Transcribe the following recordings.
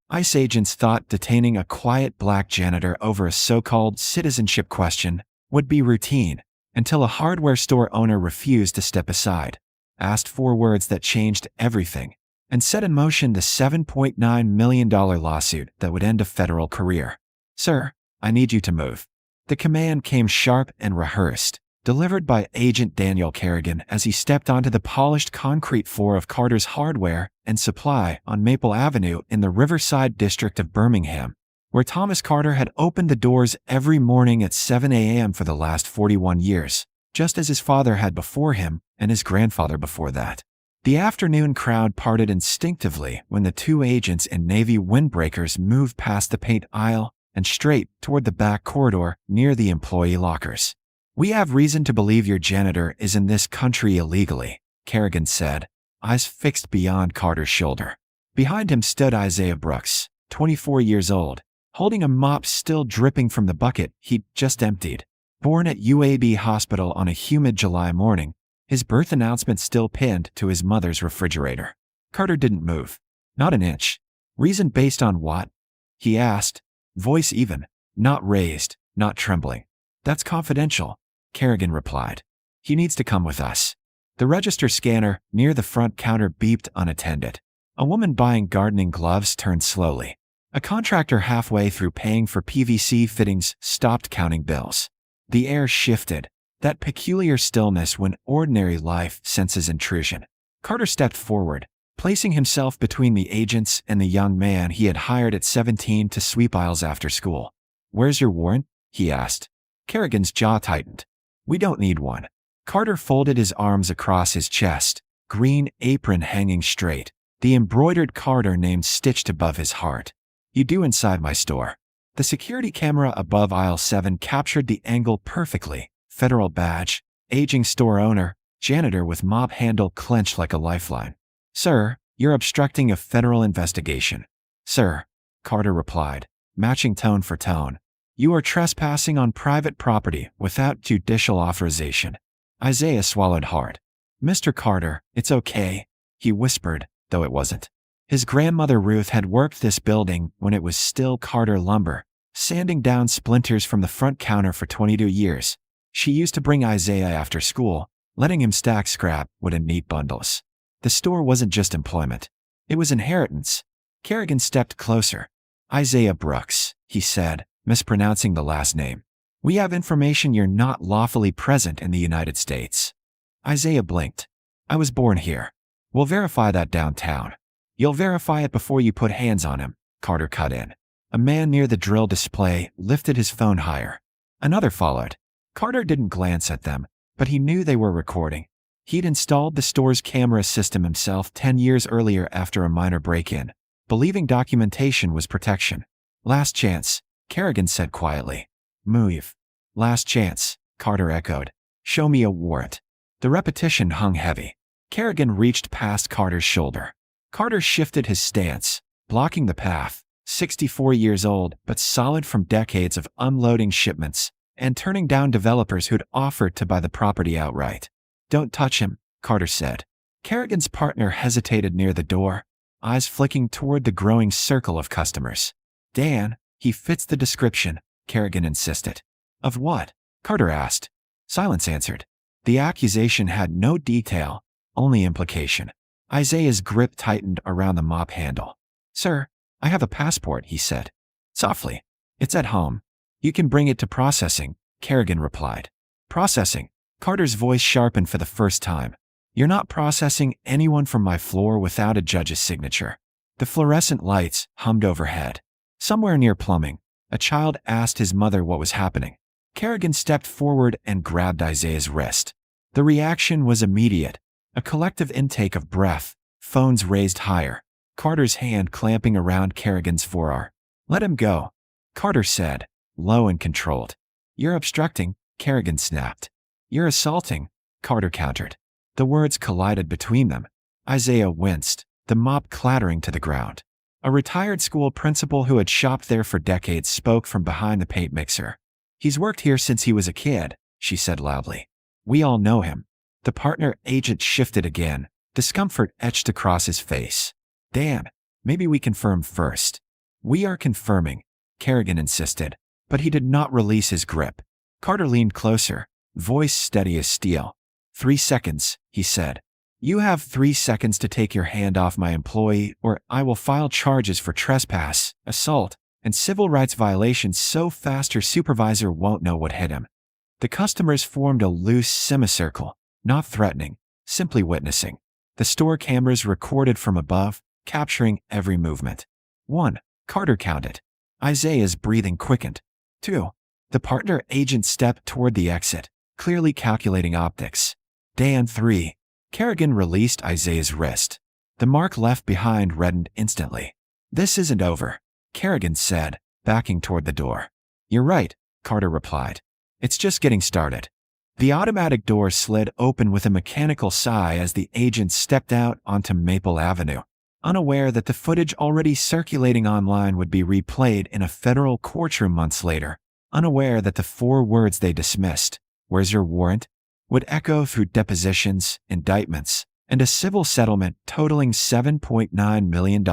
ICE agents thought detaining a quiet black janitor over a so-called citizenship question would be routine, until a hardware store owner refused to step aside, asked 4 words that changed everything, and set in motion the $7.9 million lawsuit that would end a federal career. "Sir, I need you to move." The command came sharp and rehearsed, delivered by Agent Daniel Kerrigan as he stepped onto the polished concrete floor of Carter's Hardware and Supply on Maple Avenue in the Riverside district of Birmingham, where Thomas Carter had opened the doors every morning at 7 a.m. for the last 41 years, just as his father had before him and his grandfather before that. The afternoon crowd parted instinctively when the 2 agents in navy windbreakers moved past the paint aisle and straight toward the back corridor near the employee lockers. "We have reason to believe your janitor is in this country illegally," Kerrigan said, eyes fixed beyond Carter's shoulder. Behind him stood Isaiah Brooks, 24 years old, holding a mop still dripping from the bucket he'd just emptied. Born at UAB Hospital on a humid July morning, his birth announcement still pinned to his mother's refrigerator. Carter didn't move. Not an inch. "Reason based on what?" he asked, voice even, not raised, not trembling. "That's confidential," Kerrigan replied. "He needs to come with us." The register scanner near the front counter beeped unattended. A woman buying gardening gloves turned slowly. A contractor halfway through paying for PVC fittings stopped counting bills. The air shifted, that peculiar stillness when ordinary life senses intrusion. Carter stepped forward, placing himself between the agents and the young man he had hired at 17 to sweep aisles after school. "Where's your warrant?" he asked. Kerrigan's jaw tightened. "We don't need one." Carter folded his arms across his chest, green apron hanging straight, the embroidered Carter name stitched above his heart. "You do inside my store." The security camera above aisle 7 captured the angle perfectly. Federal badge, aging store owner, janitor with mop handle clenched like a lifeline. "Sir, you're obstructing a federal investigation." "Sir," Carter replied, matching tone for tone, "you are trespassing on private property without judicial authorization." Isaiah swallowed hard. "Mr. Carter, it's okay," he whispered, though it wasn't. His grandmother Ruth had worked this building when it was still Carter lumber, sanding down splinters from the front counter for 22 years. She used to bring Isaiah after school, letting him stack scrap wood in neat bundles. The store wasn't just employment. It was inheritance. Kerrigan stepped closer. "Isaiah Brooks," he said, mispronouncing the last name. "We have information you're not lawfully present in the United States." Isaiah blinked. "I was born here. We'll verify that downtown." "You'll verify it before you put hands on him," Carter cut in. A man near the drill display lifted his phone higher. Another followed. Carter didn't glance at them, but he knew they were recording. He'd installed the store's camera system himself 10 years earlier after a minor break-in, believing documentation was protection. "Last chance," Kerrigan said quietly. "Move." "Last chance," Carter echoed. "Show me a warrant." The repetition hung heavy. Kerrigan reached past Carter's shoulder. Carter shifted his stance, blocking the path, 64 years old but solid from decades of unloading shipments and turning down developers who'd offered to buy the property outright. "Don't touch him," Carter said. Kerrigan's partner hesitated near the door, eyes flicking toward the growing circle of customers. "Dan, he fits the description," Kerrigan insisted. "Of what?" Carter asked. Silence answered. The accusation had no detail, only implication. Isaiah's grip tightened around the mop handle. "Sir, I have a passport," he said. Softly. "It's at home. You can bring it to processing," Kerrigan replied. "Processing?" Carter's voice sharpened for the first time. "You're not processing anyone from my floor without a judge's signature." The fluorescent lights hummed overhead. Somewhere near plumbing, a child asked his mother what was happening. Kerrigan stepped forward and grabbed Isaiah's wrist. The reaction was immediate. A collective intake of breath, phones raised higher, Carter's hand clamping around Kerrigan's forearm. "Let him go," Carter said, low and controlled. "You're obstructing," Kerrigan snapped. "You're assaulting," Carter countered. The words collided between them. Isaiah winced, the mop clattering to the ground. A retired school principal who had shopped there for decades spoke from behind the paint mixer. "He's worked here since he was a kid," she said loudly. "We all know him." The partner agent shifted again, discomfort etched across his face. "Dan, maybe we confirm first." "We are confirming," Kerrigan insisted, but he did not release his grip. Carter leaned closer, voice steady as steel. 3 seconds, he said. "You have 3 seconds to take your hand off my employee, or I will file charges for trespass, assault, and civil rights violations so fast your supervisor won't know what hit him." The customers formed a loose semicircle, not threatening, simply witnessing. The store cameras recorded from above, capturing every movement. 1. Carter counted. Isaiah's breathing quickened. 2. The partner agent stepped toward the exit, clearly calculating optics. Dan 3. Kerrigan released Isaiah's wrist. The mark left behind reddened instantly. "This isn't over," Kerrigan said, backing toward the door. "You're right," Carter replied. "It's just getting started." The automatic door slid open with a mechanical sigh as the agent stepped out onto Maple Avenue, unaware that the footage already circulating online would be replayed in a federal courtroom months later, unaware that the 4 words they dismissed, "Where's your warrant?" would echo through depositions, indictments, and a civil settlement totaling $7.9 million,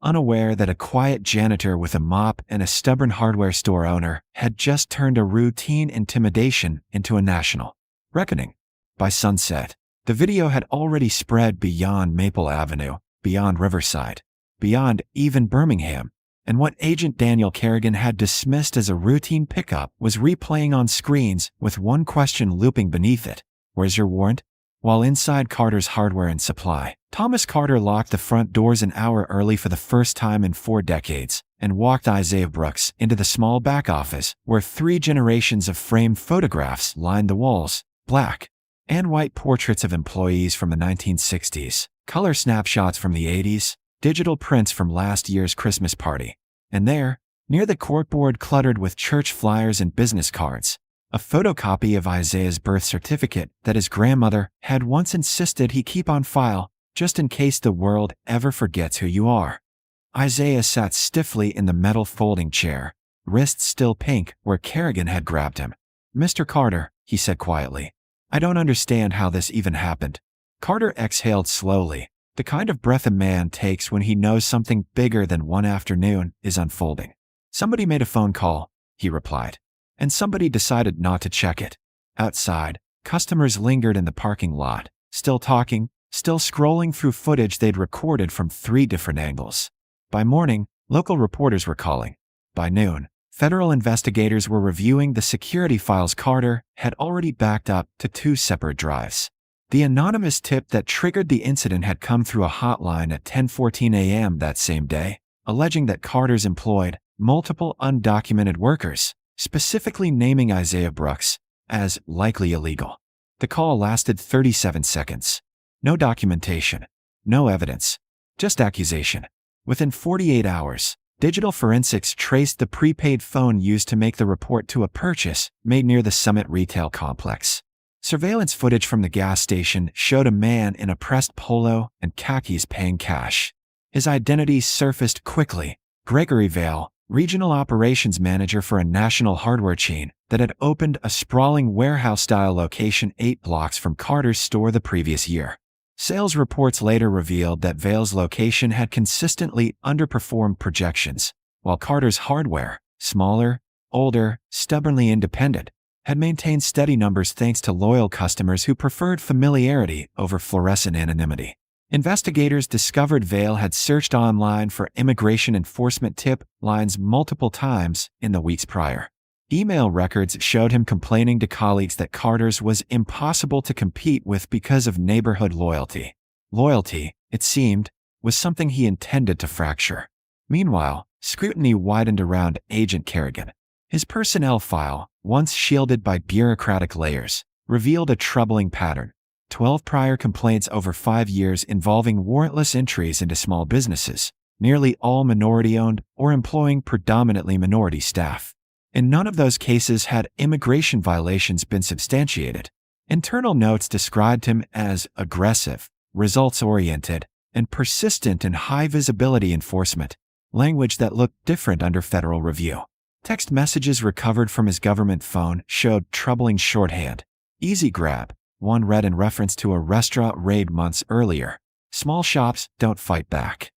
unaware that a quiet janitor with a mop and a stubborn hardware store owner had just turned a routine intimidation into a national reckoning. By sunset, the video had already spread beyond Maple Avenue, beyond Riverside, beyond even Birmingham, and what Agent Daniel Kerrigan had dismissed as a routine pickup was replaying on screens with one question looping beneath it: "Where's your warrant?" While inside Carter's hardware and supply, Thomas Carter locked the front doors an hour early for the first time in 4 decades and walked Isaiah Brooks into the small back office where 3 generations of framed photographs lined the walls: black and white portraits of employees from the 1960s, color snapshots from the 80s, digital prints from last year's Christmas party. And there, near the corkboard cluttered with church flyers and business cards, a photocopy of Isaiah's birth certificate that his grandmother had once insisted he keep on file, just in case the world ever forgets who you are. Isaiah sat stiffly in the metal folding chair, wrists still pink where Kerrigan had grabbed him. "Mr. Carter," he said quietly, "I don't understand how this even happened." Carter exhaled slowly, the kind of breath a man takes when he knows something bigger than one afternoon is unfolding. "Somebody made a phone call," he replied, "and somebody decided not to check it." Outside, customers lingered in the parking lot, still talking, still scrolling through footage they'd recorded from 3 different angles. By morning, local reporters were calling. By noon, federal investigators were reviewing the security files Carter had already backed up to 2 separate drives. The anonymous tip that triggered the incident had come through a hotline at 10:14 a.m. that same day, alleging that Carter's employed multiple undocumented workers, specifically naming Isaiah Brooks as likely illegal. The call lasted 37 seconds. No documentation, no evidence, just accusation. Within 48 hours, digital forensics traced the prepaid phone used to make the report to a purchase made near the Summit retail complex. Surveillance footage from the gas station showed a man in a pressed polo and khakis paying cash. His identity surfaced quickly: Gregory Vale, regional operations manager for a national hardware chain that had opened a sprawling warehouse-style location 8 blocks from Carter's store the previous year. Sales reports later revealed that Vale's location had consistently underperformed projections, while Carter's hardware, smaller, older, stubbornly independent, had maintained steady numbers thanks to loyal customers who preferred familiarity over fluorescent anonymity. Investigators discovered Vale had searched online for immigration enforcement tip lines multiple times in the weeks prior. Email records showed him complaining to colleagues that Carter's was impossible to compete with because of neighborhood loyalty. Loyalty, it seemed, was something he intended to fracture. Meanwhile, scrutiny widened around Agent Kerrigan. His personnel file, once shielded by bureaucratic layers, revealed a troubling pattern: 12 prior complaints over 5 years involving warrantless entries into small businesses, nearly all minority-owned or employing predominantly minority staff. In none of those cases had immigration violations been substantiated. Internal notes described him as aggressive, results-oriented, and persistent in high-visibility enforcement, language that looked different under federal review. Text messages recovered from his government phone showed troubling shorthand. "Easy grab," one read in reference to a restaurant raid months earlier. "Small shops don't fight back."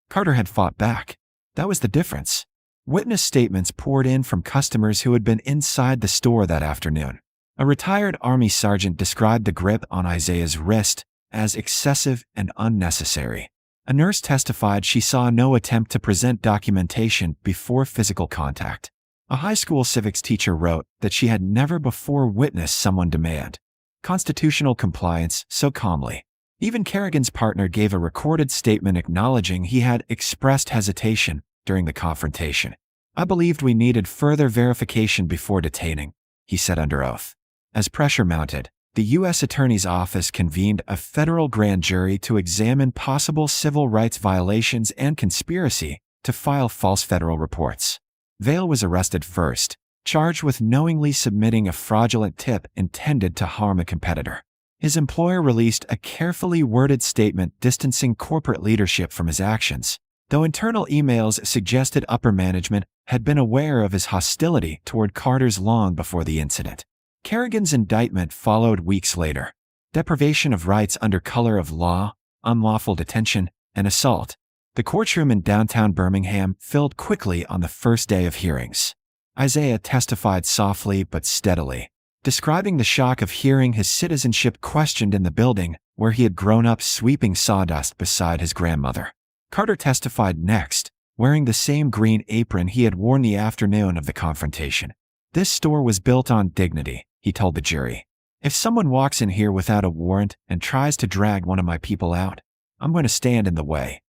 Carter had fought back. That was the difference. Witness statements poured in from customers who had been inside the store that afternoon. A retired Army sergeant described the grip on Isaiah's wrist as excessive and unnecessary. A nurse testified she saw no attempt to present documentation before physical contact. A high school civics teacher wrote that she had never before witnessed someone demand constitutional compliance so calmly. Even Kerrigan's partner gave a recorded statement acknowledging he had expressed hesitation during the confrontation. "I believed we needed further verification before detaining," he said under oath. As pressure mounted, the U.S. Attorney's Office convened a federal grand jury to examine possible civil rights violations and conspiracy to file false federal reports. Vail was arrested first, charged with knowingly submitting a fraudulent tip intended to harm a competitor. His employer released a carefully worded statement distancing corporate leadership from his actions, though internal emails suggested upper management had been aware of his hostility toward Carter's long before the incident. Kerrigan's indictment followed weeks later. Deprivation of rights under color of law, unlawful detention, and assault. The courtroom in downtown Birmingham filled quickly on the first day of hearings. Isaiah testified softly but steadily, describing the shock of hearing his citizenship questioned in the building where he had grown up sweeping sawdust beside his grandmother. Carter testified next, wearing the same green apron he had worn the afternoon of the confrontation. "This store was built on dignity," he told the jury. "If someone walks in here without a warrant and tries to drag one of my people out, I'm going to stand in the way."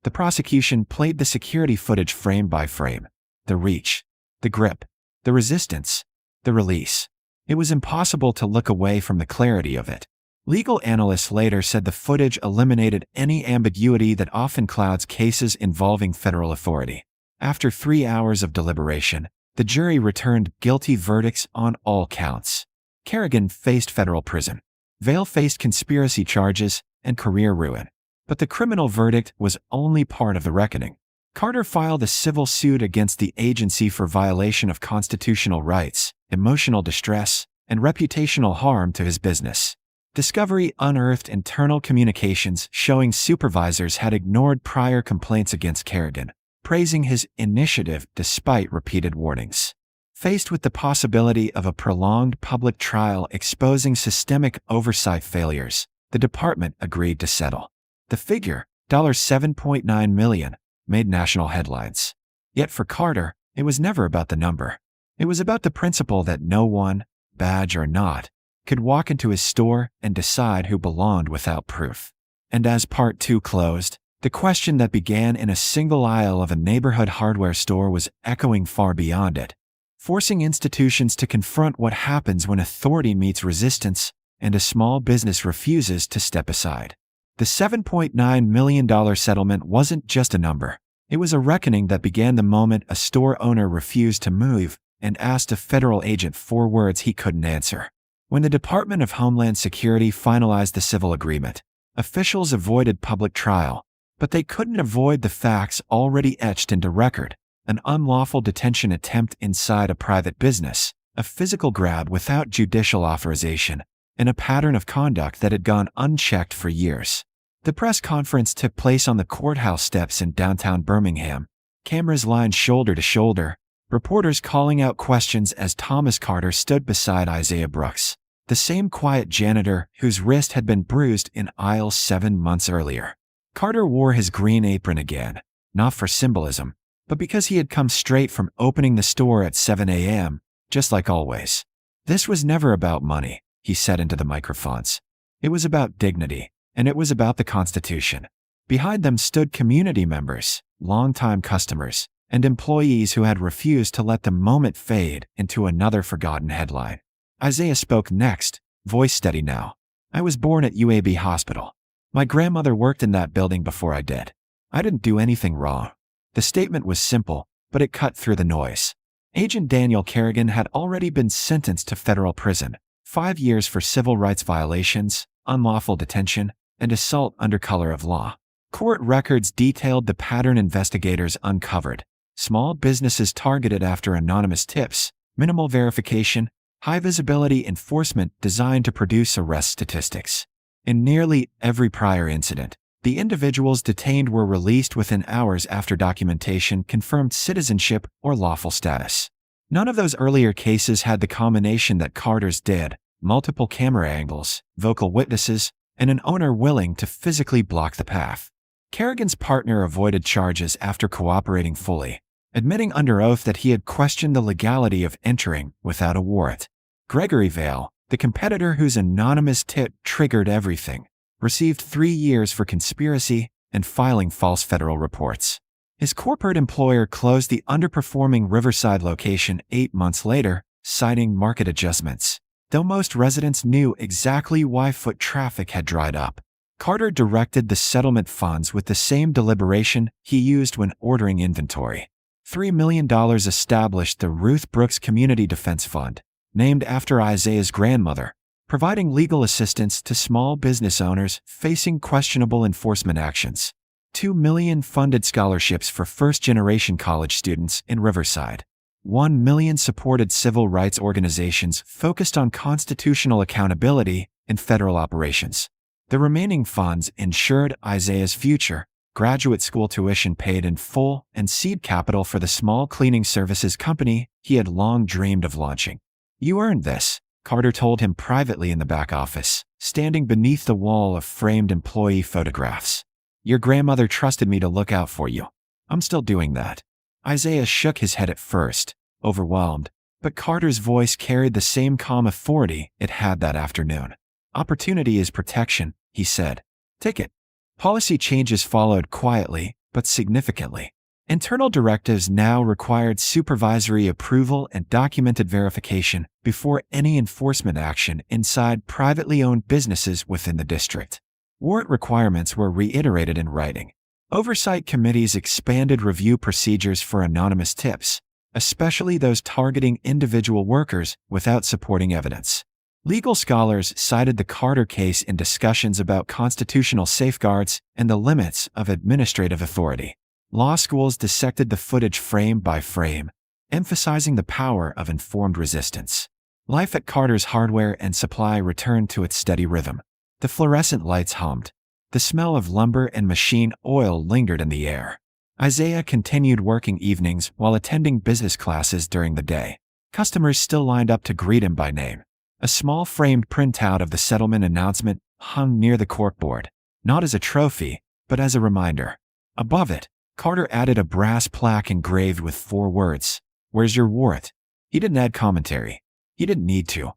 The prosecution played the security footage frame by frame. The reach, the grip, the resistance, the release. It was impossible to look away from the clarity of it. Legal analysts later said the footage eliminated any ambiguity that often clouds cases involving federal authority. After 3 hours of deliberation, the jury returned guilty verdicts on all counts. Kerrigan faced federal prison. Vail faced conspiracy charges and career ruin. But the criminal verdict was only part of the reckoning. Carter filed a civil suit against the agency for violation of constitutional rights, emotional distress, and reputational harm to his business. Discovery unearthed internal communications showing supervisors had ignored prior complaints against Kerrigan, praising his initiative despite repeated warnings. Faced with the possibility of a prolonged public trial exposing systemic oversight failures, the department agreed to settle. The figure, $7.9 million, made national headlines. Yet for Carter, it was never about the number. It was about the principle that no one, badge or not, could walk into his store and decide who belonged without proof. And as Part 2 closed, the question that began in a single aisle of a neighborhood hardware store was echoing far beyond it, forcing institutions to confront what happens when authority meets resistance and a small business refuses to step aside. The $7.9 million settlement wasn't just a number. It was a reckoning that began the moment a store owner refused to move and asked a federal agent 4 words he couldn't answer. When the Department of Homeland Security finalized the civil agreement, officials avoided public trial, but they couldn't avoid the facts already etched into record: an unlawful detention attempt inside a private business, a physical grab without judicial authorization, and a pattern of conduct that had gone unchecked for years. The press conference took place on the courthouse steps in downtown Birmingham, cameras lined shoulder to shoulder, reporters calling out questions as Thomas Carter stood beside Isaiah Brooks, the same quiet janitor whose wrist had been bruised in aisle 7 months earlier. Carter wore his green apron again, not for symbolism, but because he had come straight from opening the store at 7 a.m., just like always. "This was never about money," he said into the microphones. "It was about dignity, and it was about the Constitution." Behind them stood community members, longtime customers, and employees who had refused to let the moment fade into another forgotten headline. Isaiah spoke next, voice steady now. "I was born at UAB Hospital. My grandmother worked in that building before I did. I didn't do anything wrong." The statement was simple, but it cut through the noise. Agent Daniel Kerrigan had already been sentenced to federal prison, 5 years for civil rights violations, unlawful detention, and assault under color of law. Court records detailed the pattern investigators uncovered: small businesses targeted after anonymous tips, minimal verification, high-visibility enforcement designed to produce arrest statistics. In nearly every prior incident, The individuals detained were released within hours after documentation confirmed citizenship or lawful status. None of those earlier cases had the combination that Carter's did: multiple camera angles, vocal witnesses, and an owner willing to physically block the path. Kerrigan's partner avoided charges after cooperating fully, admitting under oath that he had questioned the legality of entering without a warrant. Gregory Vale, the competitor whose anonymous tip triggered everything, received 3 years for conspiracy and filing false federal reports. His corporate employer closed the underperforming Riverside location 8 months later, citing market adjustments. Though most residents knew exactly why foot traffic had dried up, Carter directed the settlement funds with the same deliberation he used when ordering inventory. $3 million established the Ruth Brooks Community Defense Fund, named after Isaiah's grandmother, providing legal assistance to small business owners facing questionable enforcement actions. $2 million funded scholarships for first-generation college students in Riverside. $1 million supported civil rights organizations focused on constitutional accountability in federal operations. The remaining funds ensured Isaiah's future, graduate school tuition paid in full, and seed capital for the small cleaning services company he had long dreamed of launching. "You earned this," Carter told him privately in the back office, standing beneath the wall of framed employee photographs. "Your grandmother trusted me to look out for you. I'm still doing that." Isaiah shook his head at first, overwhelmed, but Carter's voice carried the same calm authority it had that afternoon. "Opportunity is protection," he said. "Take it." Policy changes followed quietly, but significantly. Internal directives now required supervisory approval and documented verification before any enforcement action inside privately owned businesses within the district. Warrant requirements were reiterated in writing. Oversight committees expanded review procedures for anonymous tips, especially those targeting individual workers without supporting evidence. Legal scholars cited the Carter case in discussions about constitutional safeguards and the limits of administrative authority. Law schools dissected the footage frame by frame, emphasizing the power of informed resistance. Life at Carter's Hardware and Supply returned to its steady rhythm. The fluorescent lights hummed. The smell of lumber and machine oil lingered in the air. Isaiah continued working evenings while attending business classes during the day. Customers still lined up to greet him by name. A small framed printout of the settlement announcement hung near the corkboard, not as a trophy, but as a reminder. Above it, Carter added a brass plaque engraved with 4 words: "Where's your warrant?" He didn't add commentary. He didn't need to.